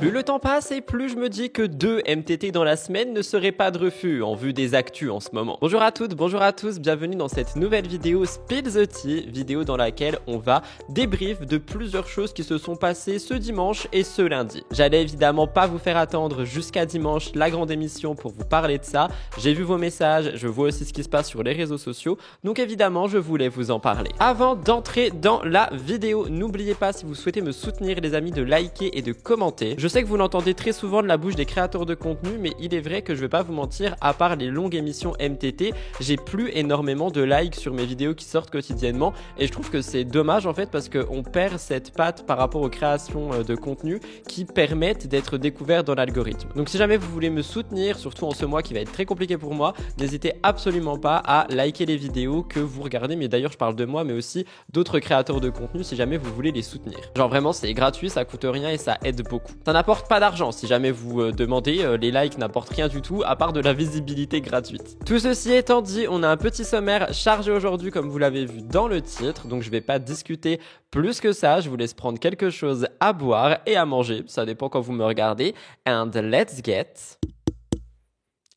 Plus le temps passe et plus je me dis que 2 MTT dans la semaine ne seraient pas de refus en vue des actus en ce moment. Bonjour à toutes, bonjour à tous, bienvenue dans cette nouvelle vidéo Spill the Tea, vidéo dans laquelle on va débrief de plusieurs choses qui se sont passées ce dimanche et ce lundi. J'allais évidemment pas vous faire attendre jusqu'à dimanche, la grande émission, pour vous parler de ça. J'ai vu vos messages, je vois aussi ce qui se passe sur les réseaux sociaux, donc évidemment je voulais vous en parler. Avant d'entrer dans la vidéo, n'oubliez pas, si vous souhaitez me soutenir les amis, de liker et de commenter. Je sais que vous l'entendez très souvent de la bouche des créateurs de contenu, mais il est vrai que je vais pas vous mentir, à part les longues émissions MTT, j'ai plus énormément de likes sur mes vidéos qui sortent quotidiennement et je trouve que c'est dommage en fait parce qu'on perd cette patte par rapport aux créations de contenu qui permettent d'être découverts dans l'algorithme. Donc si jamais vous voulez me soutenir, surtout en ce mois qui va être très compliqué pour moi, n'hésitez absolument pas à liker les vidéos que vous regardez, mais d'ailleurs je parle de moi mais aussi d'autres créateurs de contenu si jamais vous voulez les soutenir. Genre vraiment c'est gratuit, ça coûte rien et ça aide beaucoup. Ça n'apporte pas d'argent si jamais vous demandez, les likes n'apportent rien du tout à part de la visibilité gratuite. Tout ceci étant dit, on a un petit sommaire chargé aujourd'hui comme vous l'avez vu dans le titre, donc je vais pas discuter plus que ça, je vous laisse prendre quelque chose à boire et à manger, ça dépend quand vous me regardez, and let's get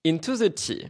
into the tea.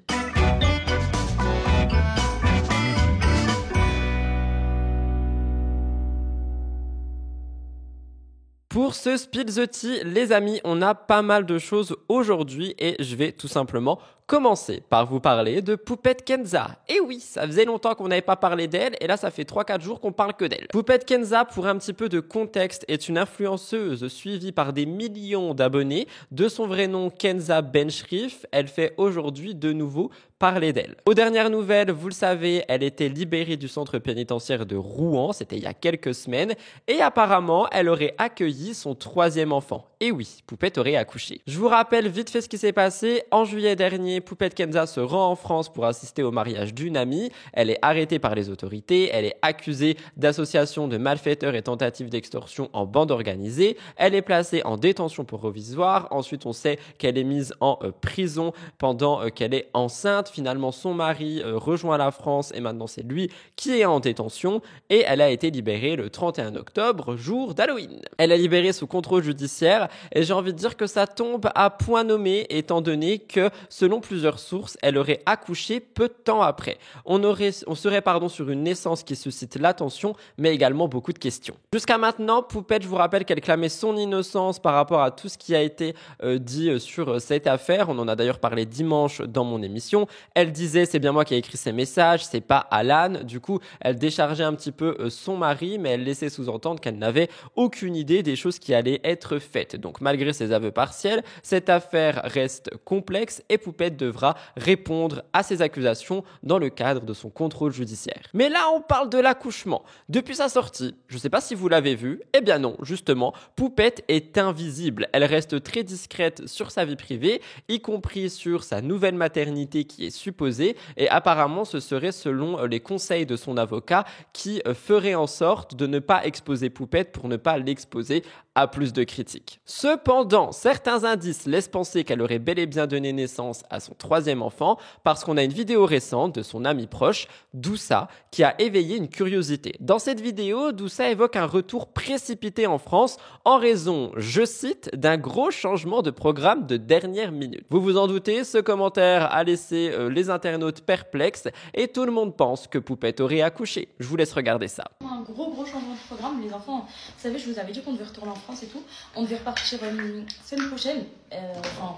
Pour ce Spill the Tea, les amis, on a pas mal de choses aujourd'hui et je vais tout simplement commencer par vous parler de Poupette Kenza. Et oui, ça faisait longtemps qu'on n'avait pas parlé d'elle et là ça fait 3-4 jours qu'on parle que d'elle. Poupette Kenza, pour un petit peu de contexte, est une influenceuse suivie par des millions d'abonnés. De son vrai nom Kenza Benchrif, elle fait aujourd'hui de nouveau parler d'elle. Aux dernières nouvelles, vous le savez, elle était libérée du centre pénitentiaire de Rouen, c'était il y a quelques semaines, et apparemment, elle aurait accueilli son 3e enfant. Et oui, Poupette aurait accouché. Je vous rappelle vite fait ce qui s'est passé. En juillet dernier, Poupette Kenza se rend en France pour assister au mariage d'une amie. Elle est arrêtée par les autorités. Elle est accusée d'association de malfaiteurs et tentative d'extorsion en bande organisée. Elle est placée en détention provisoire. Ensuite, on sait qu'elle est mise en prison pendant qu'elle est enceinte. Finalement, son mari rejoint la France et maintenant c'est lui qui est en détention. Et elle a été libérée le 31 octobre, jour d'Halloween. Elle est libérée sous contrôle judiciaire et j'ai envie de dire que ça tombe à point nommé étant donné que, selon plusieurs sources, elle aurait accouché peu de temps après. On serait sur une naissance qui suscite l'attention, mais également beaucoup de questions. Jusqu'à maintenant, Poupette, je vous rappelle qu'elle clamait son innocence par rapport à tout ce qui a été dit sur cette affaire. On en a d'ailleurs parlé dimanche dans mon émission. Elle disait, c'est bien moi qui ai écrit ces messages, c'est pas Alan. Du coup, elle déchargeait un petit peu son mari, mais elle laissait sous-entendre qu'elle n'avait aucune idée des choses qui allaient être faites. Donc, malgré ses aveux partiels, cette affaire reste complexe et Poupette devra répondre à ces accusations dans le cadre de son contrôle judiciaire. Mais là, on parle de l'accouchement. Depuis sa sortie, je ne sais pas si vous l'avez vu, eh bien non, justement, Poupette est invisible. Elle reste très discrète sur sa vie privée, y compris sur sa nouvelle maternité qui est supposée, et apparemment ce serait selon les conseils de son avocat qui ferait en sorte de ne pas exposer Poupette pour ne pas l'exposer à plus de critiques. Cependant, certains indices laissent penser qu'elle aurait bel et bien donné naissance à son 3e enfant parce qu'on a une vidéo récente de son amie proche, Doussa, qui a éveillé une curiosité. Dans cette vidéo, Doussa évoque un retour précipité en France en raison, je cite, d'un gros changement de programme de dernière minute. Vous vous en doutez, ce commentaire a laissé les internautes perplexes et tout le monde pense que Poupette aurait accouché. Je vous laisse regarder ça. Un gros changement de programme. Les enfants, vous savez, je vous avais dit qu'on devait retourner en France et tout. On devait repartir semaine prochaine,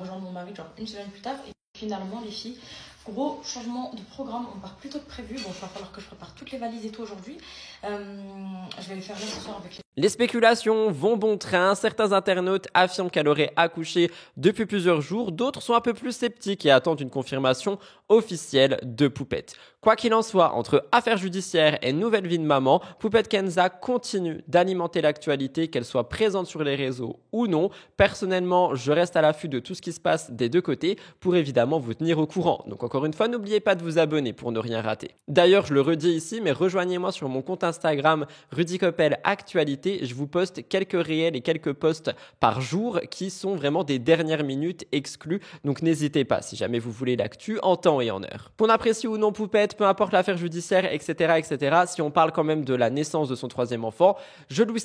rejoindre mon mari genre une semaine plus tard. Et finalement, les filles, gros changement de programme. On part plus tôt que prévu. Bon, il va falloir que je prépare toutes les valises et tout aujourd'hui. Je vais les faire là ce soir avec les spéculations vont bon train. Certains internautes affirment qu'elle aurait accouché depuis plusieurs jours. D'autres sont un peu plus sceptiques et attendent une confirmation officielle de Poupette. Quoi qu'il en soit, entre affaires judiciaires et nouvelle vie de maman, Poupette Kenza continue d'alimenter l'actualité, qu'elle soit présente sur les réseaux ou non. Personnellement, je reste à l'affût de tout ce qui se passe des deux côtés pour évidemment vous tenir au courant. Donc encore une fois, n'oubliez pas de vous abonner pour ne rien rater. D'ailleurs, je le redis ici, mais rejoignez-moi sur mon compte Instagram Rudy Coppel Actualité vérité, je vous poste quelques réels et quelques posts par jour qui sont vraiment des dernières minutes exclues. Donc n'hésitez pas si jamais vous voulez l'actu en temps et en heure. Qu'on apprécie ou non Poupette, peu importe l'affaire judiciaire, etc., etc. Si on parle quand même de la naissance de son troisième enfant, je lui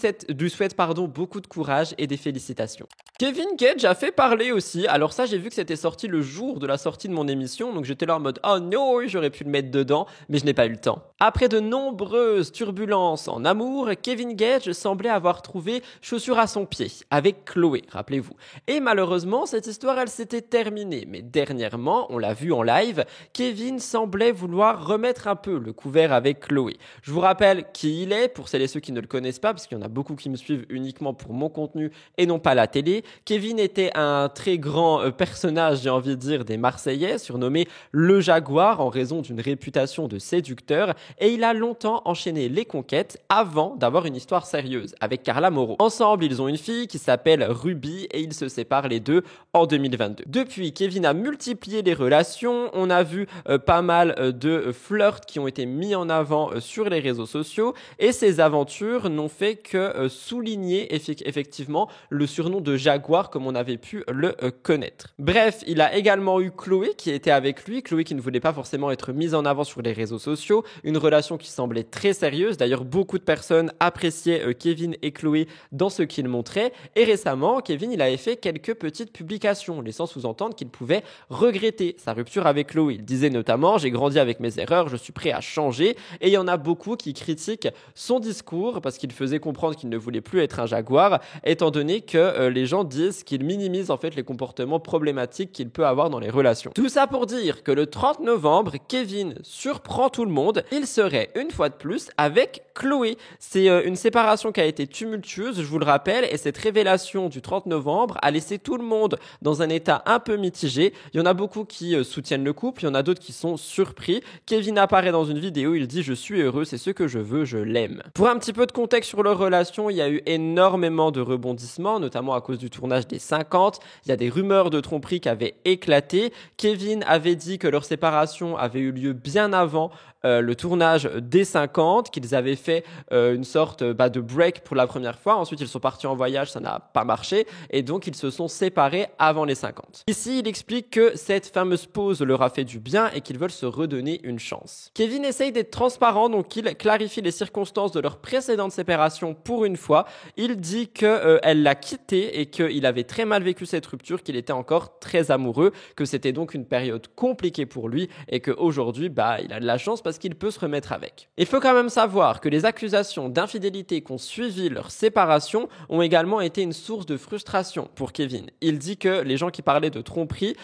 souhaite beaucoup de courage et des félicitations. Kevin Gage a fait parler aussi. Alors ça, j'ai vu que c'était sorti le jour de la sortie de mon émission, donc j'étais là en mode oh non, j'aurais pu le mettre dedans, mais je n'ai pas eu le temps. Après de nombreuses turbulences en amour, Kevin Gage semblait avoir trouvé chaussure à son pied avec Chloé, rappelez-vous. Et malheureusement, cette histoire, elle s'était terminée. Mais dernièrement, on l'a vu en live, Kevin semblait vouloir remettre un peu le couvert avec Chloé. Je vous rappelle qui il est, pour celles et ceux qui ne le connaissent pas, parce qu'il y en a beaucoup qui me suivent uniquement pour mon contenu et non pas la télé. Kevin était un très grand personnage, j'ai envie de dire, des Marseillais, surnommé le Jaguar en raison d'une réputation de séducteur, et il a longtemps enchaîné les conquêtes avant d'avoir une histoire sérieuse avec Carla Moreau. Ensemble, ils ont une fille qui s'appelle Ruby et ils se séparent les deux en 2022. Depuis, Kevin a multiplié les relations, on a vu pas mal de flirts qui ont été mis en avant sur les réseaux sociaux et ces aventures n'ont fait que souligner effectivement le surnom de Jaguar comme on avait pu le connaître. Bref, il a également eu Chloé qui était avec lui, Chloé qui ne voulait pas forcément être mise en avant sur les réseaux sociaux, une relation qui semblait très sérieuse. D'ailleurs, beaucoup de personnes appréciaient Kevin et Chloé dans ce qu'ils montraient. Et récemment, Kevin, il avait fait quelques petites publications, laissant sous-entendre qu'il pouvait regretter sa rupture avec Chloé. Il disait notamment « J'ai grandi avec mes erreurs, je suis prêt à changer ». Et il y en a beaucoup qui critiquent son discours parce qu'il faisait comprendre qu'il ne voulait plus être un jaguar, étant donné que les gens disent qu'il minimise en fait les comportements problématiques qu'il peut avoir dans les relations. Tout ça pour dire que le 30 novembre, Kevin surprend tout le monde. Il serait une fois de plus avec Chloé. C'est une séparation qui a été tumultueuse, je vous le rappelle, et cette révélation du 30 novembre a laissé tout le monde dans un état un peu mitigé. Il y en a beaucoup qui soutiennent le couple, il y en a d'autres qui sont surpris. Kevin apparaît dans une vidéo, il dit « Je suis heureux, c'est ce que je veux, je l'aime ». Pour un petit peu de contexte sur leur relation, il y a eu énormément de rebondissements, notamment à cause du tournage des 50. Il y a des rumeurs de tromperie qui avaient éclaté. Kevin avait dit que leur séparation avait eu lieu bien avant le tournage des 50, qu'ils avaient fait une sorte de break pour la première fois. Ensuite, ils sont partis en voyage, ça n'a pas marché. Et donc, ils se sont séparés avant les 50. Ici, il explique que cette fameuse pause leur a fait du bien et qu'ils veulent se redonner une chance. Kevin essaye d'être transparent, donc il clarifie les circonstances de leur précédente séparation pour une fois. Il dit qu'elle l'a quitté et qu'il avait très mal vécu cette rupture, qu'il était encore très amoureux, que c'était donc une période compliquée pour lui et qu'aujourd'hui, il a de la chance parce qu'il peut se remettre avec. Il faut quand même savoir que les accusations d'infidélité qui ont suivi leur séparation ont également été une source de frustration pour Kevin. Il dit que les gens qui parlaient de tromperie,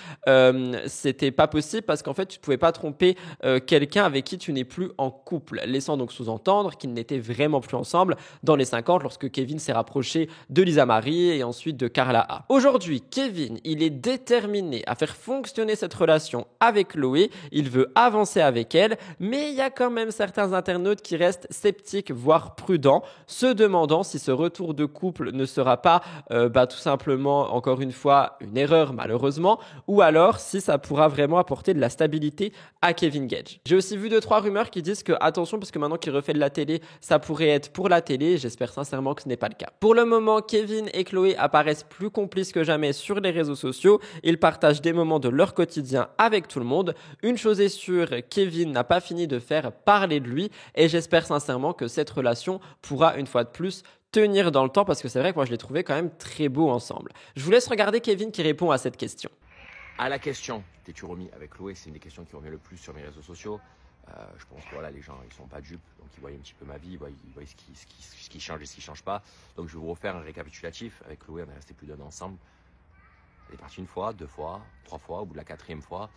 c'était pas possible parce qu'en fait, tu pouvais pas tromper quelqu'un avec qui tu n'es plus en couple, laissant donc sous-entendre qu'ils n'étaient vraiment plus ensemble dans les 50 lorsque Kevin s'est rapproché de Lisa Marie et ensuite de Carla A. Aujourd'hui, Kevin, il est déterminé à faire fonctionner cette relation avec Chloé, il veut avancer avec elle, mais il y a quand même certains internautes qui restent sceptiques, voire prudents, se demandant si ce retour de couple ne sera pas tout simplement, encore une fois, une erreur malheureusement, ou alors si ça pourra vraiment apporter de la stabilité à Kevin Gage. J'ai aussi vu 2-3 rumeurs qui disent que attention, parce que maintenant qu'il refait de la télé, ça pourrait être pour la télé, j'espère sincèrement que ce n'est pas le cas. Pour le moment, Kevin et Chloé apparaissent plus complices que jamais sur les réseaux sociaux, ils partagent des moments de leur quotidien avec tout le monde. Une chose est sûre, Kevin n'a pas fini de faire parler de lui et j'espère sincèrement que cette relation pourra une fois de plus tenir dans le temps parce que c'est vrai que moi je l'ai trouvé quand même très beau ensemble. Je vous laisse regarder Kevin qui répond à cette question. À la question, t'es-tu remis avec Chloé? C'est une des questions qui revient le plus sur mes réseaux sociaux. Je pense que voilà, les gens ils sont pas dupes, donc ils voient un petit peu ma vie, ils voient ce qui change et ce qui change pas. Donc je vais vous refaire un récapitulatif. Avec Chloé, on est resté plus d'un an ensemble. Elle est partie 1 fois, 2 fois, 3 fois. Au bout de la 4e fois,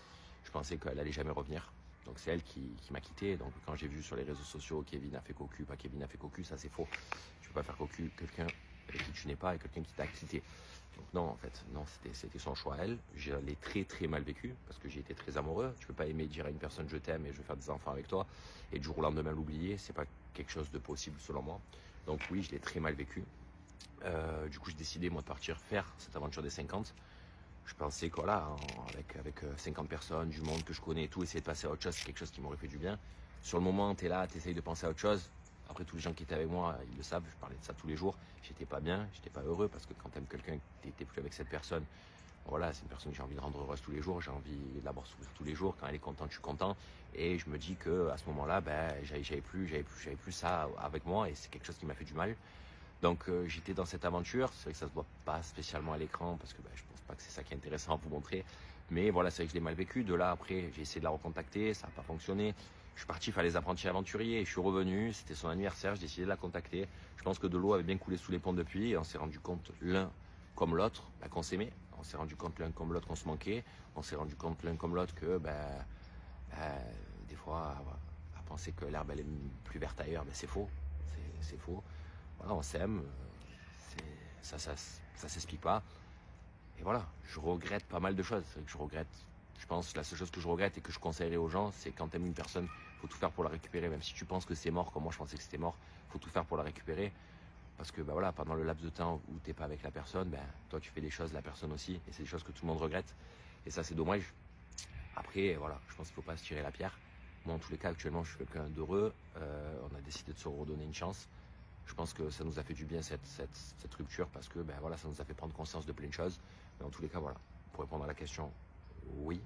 je pensais qu'elle allait jamais revenir. Donc c'est elle qui m'a quitté. Donc quand j'ai vu sur les réseaux sociaux Kevin a fait cocu, pas Kevin a fait cocu, ça c'est faux. Tu peux pas faire cocu quelqu'un avec qui tu n'es pas et quelqu'un qui t'a quitté. Donc non, en fait, non, c'était son choix à elle. Je l'ai très très mal vécu parce que j'ai été très amoureux. Tu peux pas aimer dire à une personne je t'aime et je veux faire des enfants avec toi et du jour au lendemain l'oublier, c'est pas quelque chose de possible selon moi. Donc oui, je l'ai très mal vécu. Du coup, j'ai décidé moi de partir faire cette aventure des 50. Je pensais que voilà, avec 50 personnes, du monde que je connais et tout, essayer de passer à autre chose, c'est quelque chose qui m'aurait fait du bien. Sur le moment, tu es là, tu essayes de penser à autre chose, Après, tous les gens qui étaient avec moi, ils le savent, je parlais de ça tous les jours. J'étais pas bien, j'étais pas heureux parce que quand tu aimes quelqu'un, tu n'étais plus avec cette personne. Voilà, c'est une personne que j'ai envie de rendre heureuse tous les jours, j'ai envie de la voir sourire tous les jours. Quand elle est contente, je suis content. Et je me dis que à ce moment-là, j'avais plus ça avec moi et c'est quelque chose qui m'a fait du mal. Donc j'étais dans cette aventure. C'est vrai que ça se voit pas spécialement à l'écran parce que je pense pas que c'est ça qui est intéressant à vous montrer. Mais voilà, c'est vrai que je l'ai mal vécu. De là, après, j'ai essayé de la recontacter, ça n'a pas fonctionné. Je suis parti faire les apprentis aventuriers, je suis revenu, c'était son anniversaire, j'ai décidé de la contacter. Je pense que de l'eau avait bien coulé sous les ponts depuis et on s'est rendu compte l'un comme l'autre qu'on s'aimait. On s'est rendu compte l'un comme l'autre qu'on se manquait. On s'est rendu compte l'un comme l'autre que des fois, à penser que l'herbe elle est plus verte ailleurs, c'est faux. C'est faux. Voilà, on s'aime, ça s'explique pas. Et voilà, je regrette pas mal de choses. C'est vrai que je pense que la seule chose que je regrette et que je conseillerais aux gens, c'est quand tu aimes une personne, il faut tout faire pour la récupérer. Même si tu penses que c'est mort, comme moi je pensais que c'était mort, il faut tout faire pour la récupérer. Parce que voilà, pendant le laps de temps où tu n'es pas avec la personne, toi tu fais des choses, la personne aussi. Et c'est des choses que tout le monde regrette. Et ça c'est dommage. Après, voilà, je pense qu'il ne faut pas se tirer la pierre. Moi en tous les cas, actuellement, je suis quelqu'un d'heureux. On a décidé de se redonner une chance. Je pense que ça nous a fait du bien cette rupture parce que voilà, ça nous a fait prendre conscience de plein de choses. Mais en tous les cas, voilà, pour répondre à la question, oui.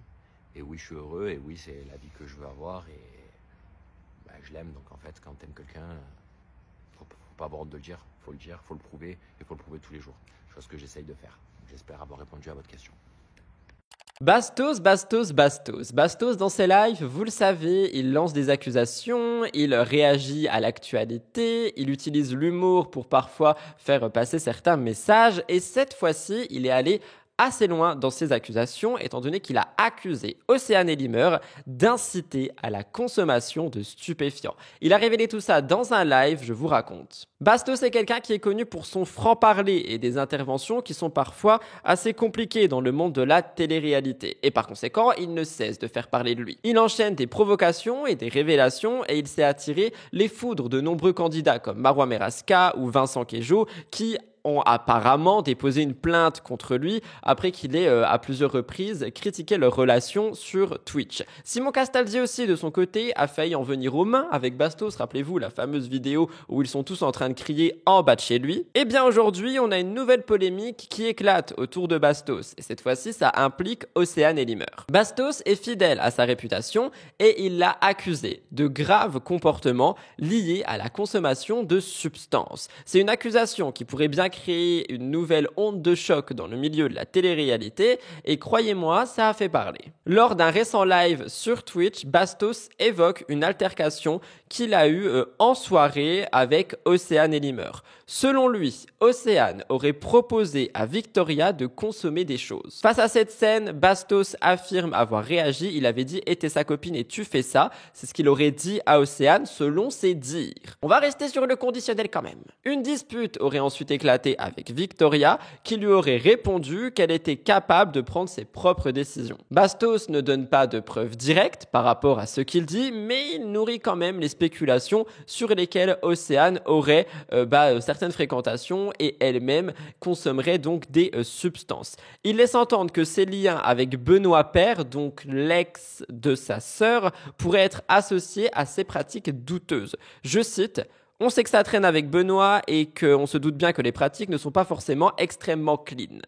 Et oui, je suis heureux. Et oui, c'est la vie que je veux avoir. Et je l'aime. Donc en fait, quand tu aimes quelqu'un, faut pas avoir honte de le dire. Faut le dire, faut le prouver. Et il faut le prouver tous les jours. Chose que j'essaye de faire. J'espère avoir répondu à votre question. Bastos, dans ses lives, vous le savez, il lance des accusations, il réagit à l'actualité, il utilise l'humour pour parfois faire passer certains messages, et cette fois-ci, il est allé assez loin dans ses accusations, étant donné qu'il a accusé Océane Elimer d'inciter à la consommation de stupéfiants. Il a révélé tout ça dans un live, je vous raconte. Bastos est quelqu'un qui est connu pour son franc-parler et des interventions qui sont parfois assez compliquées dans le monde de la télé-réalité. Et par conséquent, il ne cesse de faire parler de lui. Il enchaîne des provocations et des révélations et il s'est attiré les foudres de nombreux candidats comme Marois Merasca ou Vincent Queijo qui ont apparemment déposé une plainte contre lui après qu'il ait à plusieurs reprises critiqué leur relation sur Twitch. Simon Castaldi aussi de son côté a failli en venir aux mains avec Bastos, rappelez-vous la fameuse vidéo où ils sont tous en train de crier en bas de chez lui. Et bien aujourd'hui on a une nouvelle polémique qui éclate autour de Bastos et cette fois-ci ça implique Océane Elimer. Bastos est fidèle à sa réputation et il l'a accusé de graves comportements liés à la consommation de substances. C'est une accusation qui pourrait bien créer une nouvelle onde de choc dans le milieu de la télé-réalité et croyez-moi, ça a fait parler. Lors d'un récent live sur Twitch, Bastos évoque une altercation qu'il a eue en soirée avec Océane Elimer. Selon lui, Océane aurait proposé à Victoria de consommer des choses. Face à cette scène, Bastos affirme avoir réagi. Il avait dit « Et t'es sa copine et tu fais ça ». C'est ce qu'il aurait dit à Océane selon ses dires. On va rester sur le conditionnel quand même. Une dispute aurait ensuite éclaté avec Victoria qui lui aurait répondu qu'elle était capable de prendre ses propres décisions. Bastos ne donne pas de preuves directes par rapport à ce qu'il dit, mais il nourrit quand même les spéculations sur lesquelles Océane aurait certaines fréquentations et elle-même consommerait donc des substances. Il laisse entendre que ses liens avec Benoît Paire, donc l'ex de sa sœur, pourraient être associés à ces pratiques douteuses. Je cite: « On sait que ça traîne avec Benoît et qu'on se doute bien que les pratiques ne sont pas forcément extrêmement clean. »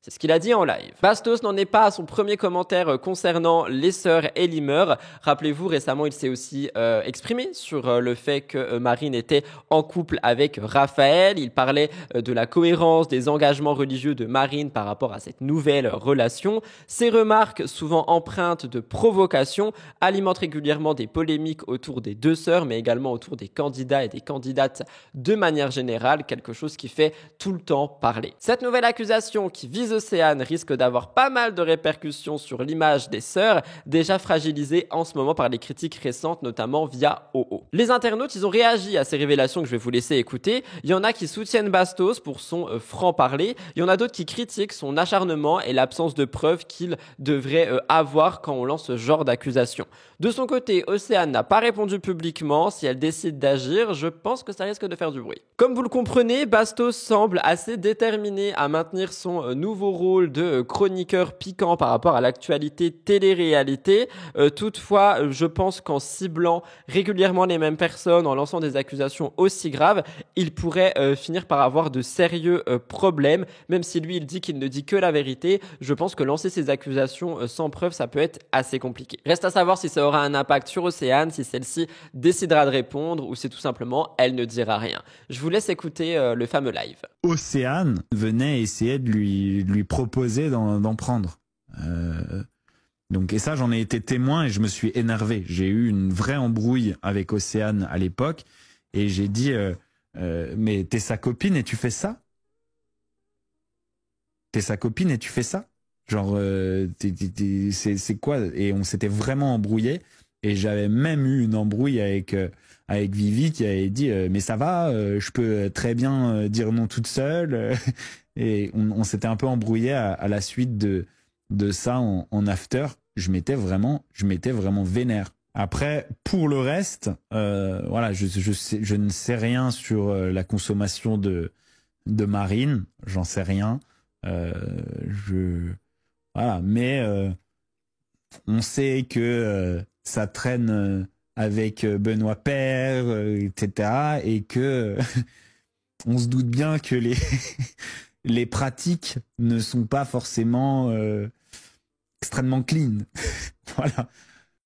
C'est ce qu'il a dit en live. Bastos n'en est pas à son premier commentaire concernant les sœurs Elimer. Rappelez-vous, récemment, il s'est aussi exprimé sur le fait que Marine était en couple avec Raphaël. Il parlait de la cohérence des engagements religieux de Marine par rapport à cette nouvelle relation. Ces remarques, souvent empreintes de provocation, alimentent régulièrement des polémiques autour des deux sœurs, mais également autour des candidats et des candidates de manière générale, quelque chose qui fait tout le temps parler. Cette nouvelle accusation qui vise Océane risque d'avoir pas mal de répercussions sur l'image des sœurs, déjà fragilisée en ce moment par les critiques récentes, notamment via OO. Les internautes, ils ont réagi à ces révélations que je vais vous laisser écouter. Il y en a qui soutiennent Bastos pour son franc-parler. Il y en a d'autres qui critiquent son acharnement et l'absence de preuves qu'il devrait avoir quand on lance ce genre d'accusation. De son côté, Océane n'a pas répondu publiquement. Si elle décide d'agir, je pense que ça risque de faire du bruit. Comme vous le comprenez, Bastos semble assez déterminé à maintenir son nouveau nouveau rôle de chroniqueur piquant par rapport à l'actualité télé-réalité. Toutefois, je pense qu'en ciblant régulièrement les mêmes personnes, en lançant des accusations aussi graves, il pourrait finir par avoir de sérieux problèmes. Même si lui, il dit qu'il ne dit que la vérité, je pense que lancer ces accusations sans preuve, ça peut être assez compliqué. Reste à savoir si ça aura un impact sur Océane, si celle-ci décidera de répondre ou si tout simplement elle ne dira rien. Je vous laisse écouter le fameux live. Océane venait essayer de lui proposer d'en prendre. Donc, et ça, j'en ai été témoin et je me suis énervé. J'ai eu une vraie embrouille avec Océane à l'époque et j'ai dit mais t'es sa copine et tu fais ça? T'es sa copine et tu fais ça? Genre, c'est quoi? Et on s'était vraiment embrouillé et j'avais même eu une embrouille avec Vivi qui avait dit mais ça va, je peux très bien dire non toute seule. Et on s'était un peu embrouillé à la suite de ça en after. Je m'étais vraiment vénère. Après, pour le reste, voilà, je ne sais rien sur la consommation de Marine, j'en sais rien. Voilà, mais on sait que ça traîne avec Benoît Paire, etc. Et que on se doute bien que les pratiques ne sont pas forcément extrêmement clean. Voilà.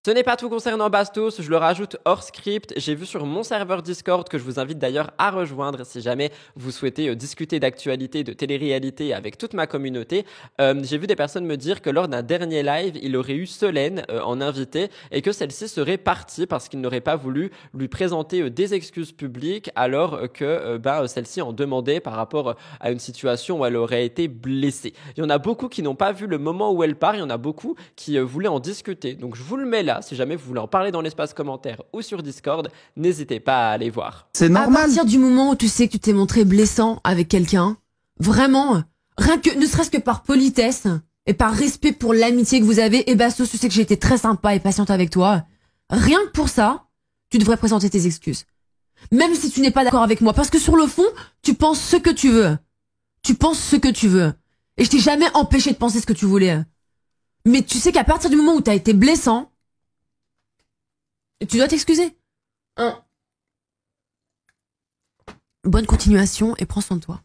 Ce n'est pas tout concernant Bastos, je le rajoute hors script. J'ai vu sur mon serveur Discord, que je vous invite d'ailleurs à rejoindre si jamais vous souhaitez discuter d'actualité, de télé-réalité avec toute ma communauté. J'ai vu des personnes me dire que lors d'un dernier live, il aurait eu Solène en invité et que celle-ci serait partie parce qu'il n'aurait pas voulu lui présenter des excuses publiques alors que celle-ci en demandait par rapport à une situation où elle aurait été blessée. Il y en a beaucoup qui n'ont pas vu le moment où elle part, il y en a beaucoup qui voulaient en discuter. Donc je vous le mets là. Si jamais vous voulez en parler dans l'espace commentaire ou sur Discord, n'hésitez pas à aller voir. C'est normal. À partir du moment où tu sais que tu t'es montré blessant avec quelqu'un, vraiment, rien que, ne serait-ce que par politesse et par respect pour l'amitié que vous avez, et Bastos, tu sais que j'ai été très sympa et patiente avec toi. Rien que pour ça, tu devrais présenter tes excuses. Même si tu n'es pas d'accord avec moi. Parce que sur le fond, tu penses ce que tu veux. Tu penses ce que tu veux. Et je t'ai jamais empêché de penser ce que tu voulais. Mais tu sais qu'à partir du moment où t'as été blessant, tu dois t'excuser. Bonne continuation et prends soin de toi.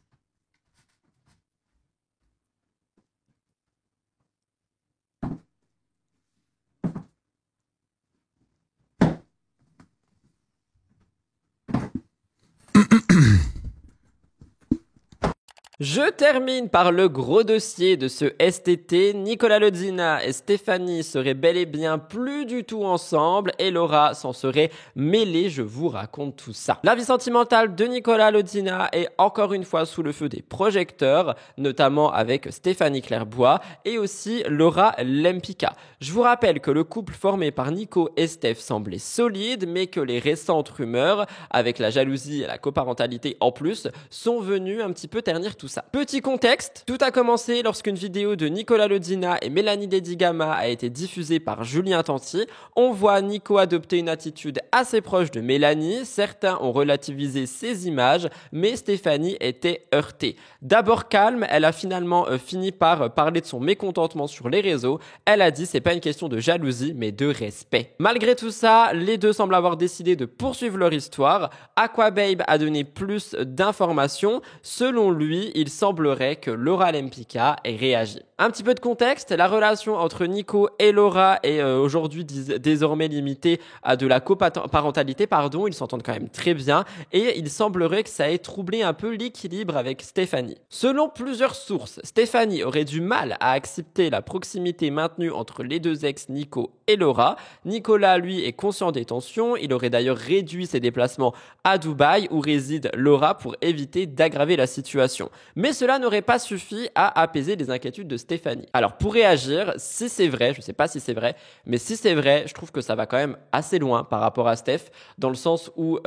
Je termine par le gros dossier de ce STT. Nicolas Lodzina et Stéphanie seraient bel et bien plus du tout ensemble et Laura s'en serait mêlée. Je vous raconte tout ça. La vie sentimentale de Nicolas Lodzina est encore une fois sous le feu des projecteurs, notamment avec Stéphanie Clairbois et aussi Laura Lempicka. Je vous rappelle que le couple formé par Nico et Steph semblait solide, mais que les récentes rumeurs, avec la jalousie et la coparentalité en plus, sont venues un petit peu ternir tout ça. Petit contexte, tout a commencé lorsqu'une vidéo de Nicolas Lodzina et Mélanie Dedigama a été diffusée par Julien Tanti. On voit Nico adopter une attitude assez proche de Mélanie. Certains ont relativisé ces images, mais Stéphanie était heurtée. D'abord calme, elle a finalement fini par parler de son mécontentement sur les réseaux. Elle a dit c'est pas une question de jalousie, mais de respect. Malgré tout ça, les deux semblent avoir décidé de poursuivre leur histoire. Aquababe a donné plus d'informations. Selon lui, il semblerait que Laura Lempicka ait réagi. Un petit peu de contexte, la relation entre Nico et Laura est aujourd'hui désormais limitée à de la coparentalité, ils s'entendent quand même très bien et il semblerait que ça ait troublé un peu l'équilibre avec Stéphanie. Selon plusieurs sources, Stéphanie aurait du mal à accepter la proximité maintenue entre les deux ex Nico et Laura. Nicolas, lui, est conscient des tensions, il aurait d'ailleurs réduit ses déplacements à Dubaï où réside Laura pour éviter d'aggraver la situation. Mais cela n'aurait pas suffi à apaiser les inquiétudes de Stéphanie. Alors pour réagir, si c'est vrai, je sais pas si c'est vrai, mais si c'est vrai, je trouve que ça va quand même assez loin par rapport à Steph, dans le sens où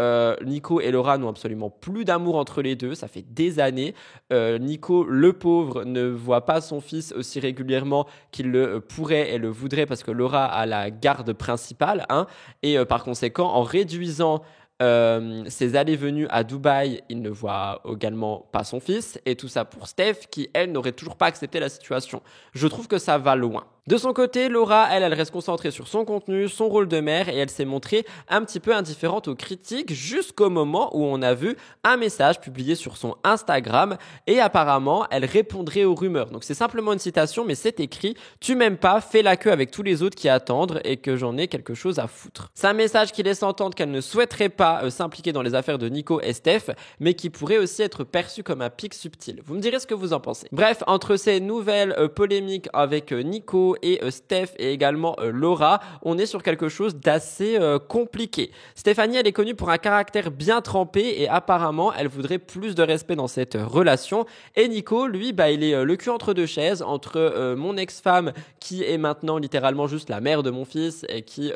Nico et Laura n'ont absolument plus d'amour entre les deux, ça fait des années. Nico, le pauvre, ne voit pas son fils aussi régulièrement qu'il le pourrait et le voudrait parce que Laura a la garde principale, et par conséquent, en réduisant ses allées-venues à Dubaï, il ne voit également pas son fils. Et tout ça pour Steph qui, elle, n'aurait toujours pas accepté la situation. Je trouve que ça va loin. De son côté, Laura, elle reste concentrée sur son contenu, son rôle de mère et elle s'est montrée un petit peu indifférente aux critiques jusqu'au moment où on a vu un message publié sur son Instagram et apparemment, elle répondrait aux rumeurs. Donc c'est simplement une citation mais c'est écrit « Tu m'aimes pas, fais la queue avec tous les autres qui attendent et que j'en ai quelque chose à foutre ». C'est un message qui laisse entendre qu'elle ne souhaiterait pas s'impliquer dans les affaires de Nico et Steph mais qui pourrait aussi être perçu comme un pic subtil. Vous me direz ce que vous en pensez. Bref, entre ces nouvelles polémiques avec Nico et Steph et également Laura, on est sur quelque chose d'assez compliqué. Stéphanie, elle est connue pour un caractère bien trempé et apparemment, elle voudrait plus de respect dans cette relation. Et Nico, lui, il est le cul entre deux chaises, entre mon ex-femme qui est maintenant littéralement juste la mère de mon fils et qui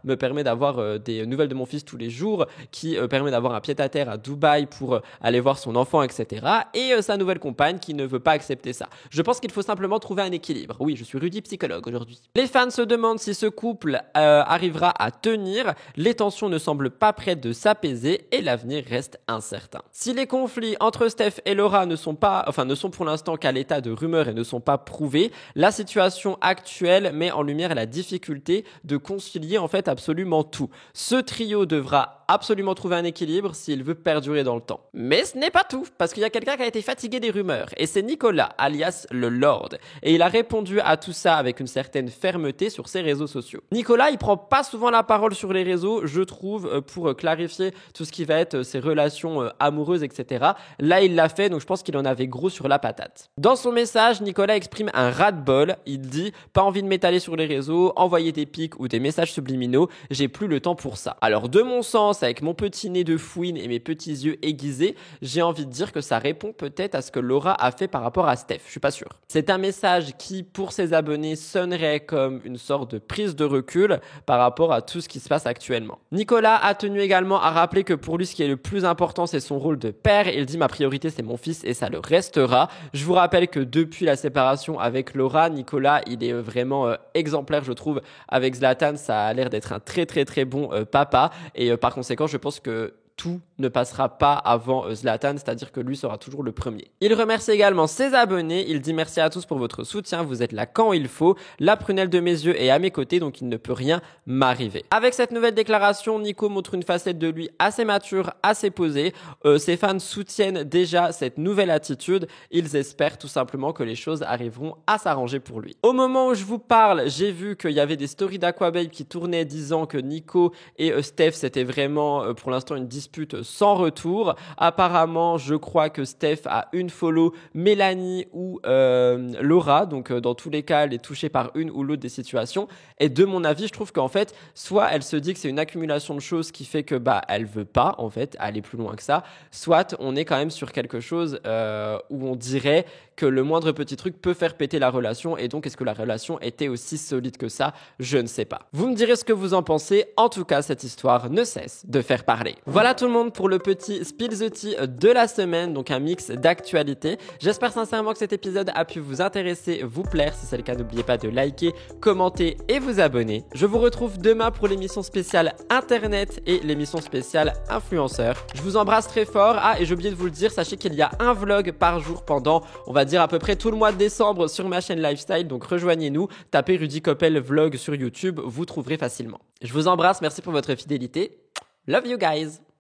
me permet d'avoir des nouvelles de mon fils tous les jours, qui permet d'avoir un pied-à-terre à Dubaï pour aller voir son enfant, etc. Et sa nouvelle compagne qui ne veut pas accepter ça. Je pense qu'il faut simplement trouver un équilibre. Oui, je suis Rudy psychologue aujourd'hui. Les fans se demandent si ce couple arrivera à tenir. Les tensions ne semblent pas prêtes de s'apaiser et l'avenir reste incertain. Si les conflits entre Steph et Laura ne sont pour l'instant qu'à l'état de rumeurs et ne sont pas prouvés, la situation actuelle met en lumière la difficulté de concilier en fait absolument tout. Ce trio devra absolument trouver un équilibre s'il veut perdurer dans le temps. Mais ce n'est pas tout, parce qu'il y a quelqu'un qui a été fatigué des rumeurs, et c'est Nicolas, alias le Lord. Et il a répondu à tout ça avec une certaine fermeté sur ses réseaux sociaux. Nicolas, il prend pas souvent la parole sur les réseaux, je trouve, pour clarifier tout ce qui va être ses relations amoureuses, etc. Là, il l'a fait, donc je pense qu'il en avait gros sur la patate. Dans son message, Nicolas exprime un ras-de-bol. Il dit « Pas envie de m'étaler sur les réseaux, envoyer des pics ou des messages subliminaux, j'ai plus le temps pour ça. » Alors, de mon sens, avec mon petit nez de fouine et mes petits yeux aiguisés, j'ai envie de dire que ça répond peut-être à ce que Laura a fait par rapport à Steph. Je suis pas sûr. C'est un message qui, pour ses abonnés, sonnerait comme une sorte de prise de recul par rapport à tout ce qui se passe actuellement. Nicolas a tenu également à rappeler que pour lui, ce qui est le plus important, c'est son rôle de père. Il dit « Ma priorité, c'est mon fils et ça le restera ». Je vous rappelle que depuis la séparation avec Laura, Nicolas, il est vraiment exemplaire, je trouve. Avec Zlatan, ça a l'air d'être un très très très bon papa et par conséquent, je pense que tout ne passera pas avant Zlatan, c'est-à-dire que lui sera toujours le premier. Il remercie également ses abonnés, il dit merci à tous pour votre soutien, vous êtes là quand il faut, la prunelle de mes yeux est à mes côtés, donc il ne peut rien m'arriver. Avec cette nouvelle déclaration, Nico montre une facette de lui assez mature, assez posée. Ses fans soutiennent déjà cette nouvelle attitude, ils espèrent tout simplement que les choses arriveront à s'arranger pour lui. Au moment où je vous parle, j'ai vu qu'il y avait des stories d'Aquababe qui tournaient disant que Nico et Steph, c'était vraiment pour l'instant une dispute sans retour. Apparemment, je crois que Steph a une follow Mélanie ou Laura. Donc, dans tous les cas, elle est touchée par une ou l'autre des situations. Et de mon avis, je trouve qu'en fait, soit elle se dit que c'est une accumulation de choses qui fait que elle veut pas en fait aller plus loin que ça. Soit on est quand même sur quelque chose où on dirait que le moindre petit truc peut faire péter la relation. Et donc, est-ce que la relation était aussi solide que ça? Je ne sais pas. Vous me direz ce que vous en pensez. En tout cas, cette histoire ne cesse de faire parler. Voilà tout le monde pour le petit Spill the Tea de la semaine, donc un mix d'actualités. J'espère sincèrement que cet épisode a pu vous intéresser, vous plaire. Si c'est le cas, n'oubliez pas de liker, commenter et vous abonner. Je vous retrouve demain pour l'émission spéciale Internet et l'émission spéciale Influenceur. Je vous embrasse très fort. Ah, et j'ai oublié de vous le dire, sachez qu'il y a un vlog par jour pendant, on va dire à peu près tout le mois de décembre sur ma chaîne Lifestyle. Donc rejoignez-nous, tapez Rudy Koppel Vlog sur YouTube, vous trouverez facilement. Je vous embrasse, merci pour votre fidélité. Love you guys!